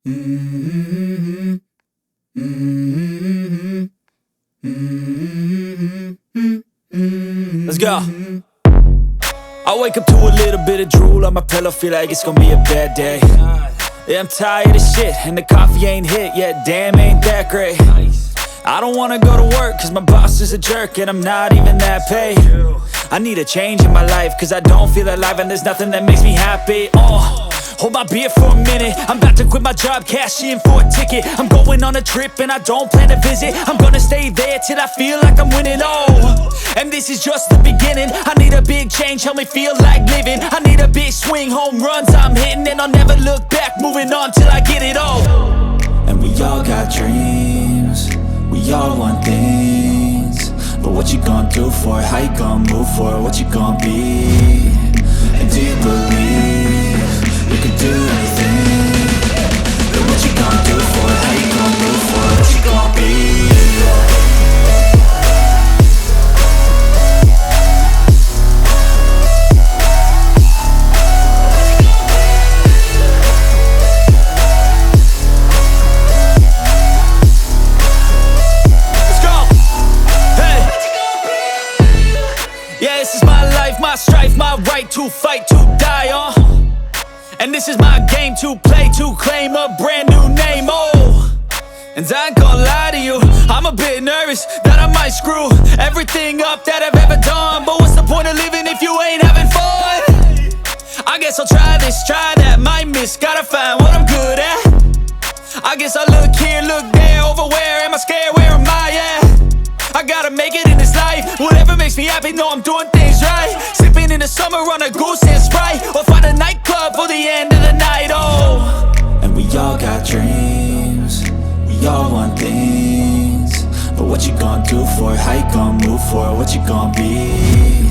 Mm-hmm. Mm-hmm. Mm-hmm. Let's go. I wake up to a little bit of drool on my pillow, feel like it's gonna be a bad day. Yeah, I'm tired of shit, and the coffee ain't hit yet, damn, ain't that great. I don't wanna go to work, cause my boss is a jerk, and I'm not even that paid. I need a change in my life, cause I don't feel alive, and there's nothing that makes me happy. Hold my beer for a minute, I'm about to quit my job, cash in for a ticket. I'm going on a trip and I don't plan to visit. I'm gonna stay there till I feel like I'm winning, and this is just the beginning. I need a big change, help me feel like living. I need a big swing, home runs I'm hitting, and I'll never look back, moving on till I get it all. And we all got dreams, we all want things, but what you gonna do for it? How you gonna move for it? What you gonna be? And do you believe you can do anything? But what you gonna do for it? How you gonna move for it? What you gonna be? Yeah, this is my life, my strife, my right to fight, to die on. And this is my game to play, to claim a brand new name, And I ain't gonna lie to you, I'm a bit nervous that I might screw everything up that I've ever done. But what's the point of living if you ain't having fun? I guess I'll try this, try that, might miss, gotta find what I'm good at. I guess I look here, look there, over where am I scared, where am I at? I gotta make it in this life, whatever makes me happy, know I'm doing things right. Sipping in the summer on a goose and Sprite, or find a nightclub for the end of the night, And we all got dreams, we all want things, but what you gonna do for it? How you gonna move for it? What you gonna be?